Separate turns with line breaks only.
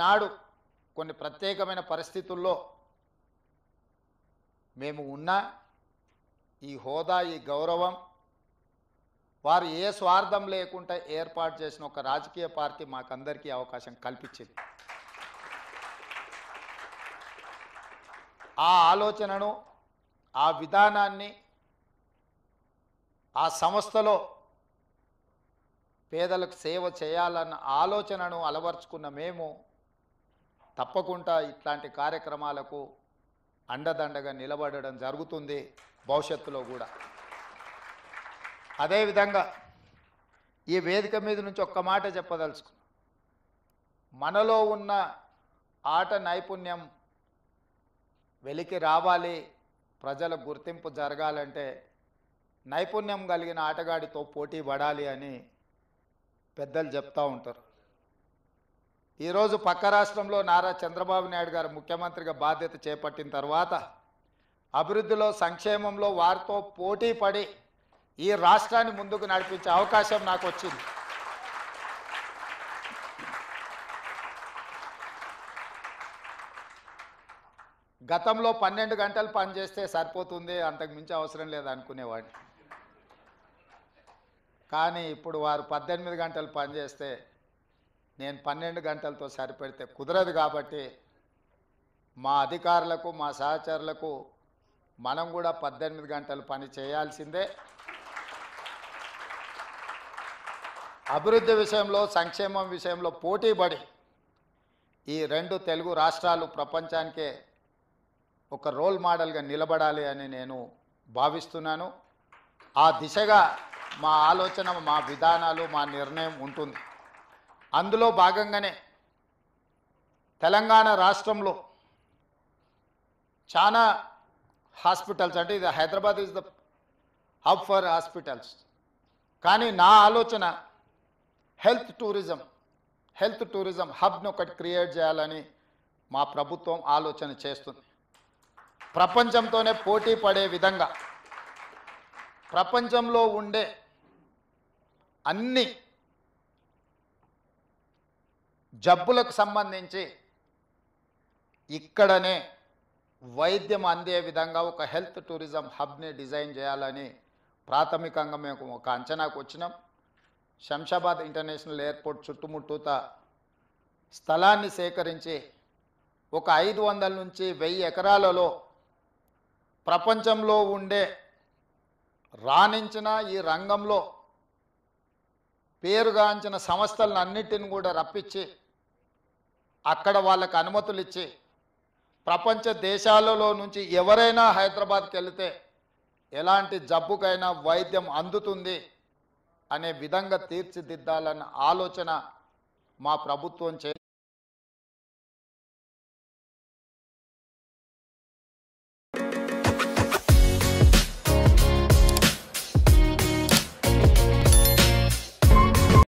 నాడు కొన్ని ప్రత్యేకమైన పరిస్థితుల్లో మేము ఉన్న ఈ హోదా ఈ గౌరవం వారు ఏ స్వార్థం లేకుండా ఏర్పాటు చేసిన ఒక రాజకీయ పార్టీ మాకందరికీ అవకాశం కల్పించింది. ఆ ఆలోచనను ఆ విధానాన్ని ఆ సంస్థలో పేదలకు సేవ చేయాలన్న ఆలోచనను అలవర్చుకున్న మేము తప్పకుండా ఇట్లాంటి కార్యక్రమాలకు అండదండగా నిలబడడం జరుగుతుంది భవిష్యత్తులో కూడా. అదేవిధంగా ఈ వేదిక మీద నుంచి ఒక్క మాట చెప్పదలుచుకున్నాం. మనలో ఉన్న ఆట నైపుణ్యం వెలికి రావాలి, ప్రజల గుర్తింపు జరగాలంటే నైపుణ్యం కలిగిన ఆటగాడితో పోటీ పడాలి అని పెద్దలు చెప్తూ ఉంటారు. ఈరోజు పక్క రాష్ట్రంలో నారా చంద్రబాబు నాయుడు గారు ముఖ్యమంత్రిగా బాధ్యత చేపట్టిన తర్వాత అభివృద్ధిలో సంక్షేమంలో వారితో పోటీ పడి ఈ రాష్ట్రాన్ని ముందుకు నడిపించే అవకాశం నాకు వచ్చింది. గతంలో 12 గంటలు పనిచేస్తే సరిపోతుంది, అంతకు మించి అవసరం లేదు అనుకునేవాడిని. కానీ ఇప్పుడు వారు 18 గంటలు పనిచేస్తే నేను 12 గంటలతో సరిపెడితే కుదరదు. కాబట్టి మా అధికారులకు మా సహచరులకు మనం కూడా 18 గంటలు పని చేయాల్సిందే. అభివృద్ధి విషయంలో సంక్షేమం విషయంలో పోటీపడి ఈ 2 తెలుగు రాష్ట్రాలు ప్రపంచానికే ఒక రోల్ మోడల్గా నిలబడాలి అని నేను భావిస్తున్నాను. ఆ దిశగా మా ఆలోచన మా విధానాలు మా నిర్ణయం ఉంటుంది. అందులో భాగంగానే తెలంగాణ రాష్ట్రంలో చాలా హాస్పిటల్స్, అంటే ఇది Hyderabad is the hub for hospitals, కానీ నా ఆలోచన హెల్త్ టూరిజం హబ్ను ఒకటి క్రియేట్ చేయాలని మా ప్రభుత్వం ఆలోచన చేస్తుంది. ప్రపంచంతోనే పోటీ పడే విధంగా ప్రపంచంలో ఉండే అన్ని జబ్బులకు సంబంధించి ఇక్కడనే వైద్యం అందే విధంగా ఒక హెల్త్ టూరిజం హబ్ని డిజైన్ చేయాలని ప్రాథమికంగా మేము ఒక అంచనాకు వచ్చినాం. శంషాబాద్ ఇంటర్నేషనల్ ఎయిర్పోర్ట్ చుట్టుముట్టూత స్థలాన్ని సేకరించి ఒక 500 నుంచి 1000 ఎకరాలలో ప్రపంచంలో ఉండే రాణించిన ఈ రంగంలో పేరుగాంచిన సంస్థలను అన్నిటిని కూడా రప్పించి అక్కడ వాళ్ళకు అనుమతులు ఇచ్చి ప్రపంచ దేశాలలో నుంచి ఎవరైనా హైదరాబాద్కి వెళితే ఎలాంటి జబ్బుకైనా వైద్యం అందుతుంది అనే విధంగా తీర్చిదిద్దాలన్న ఆలోచన మా ప్రభుత్వం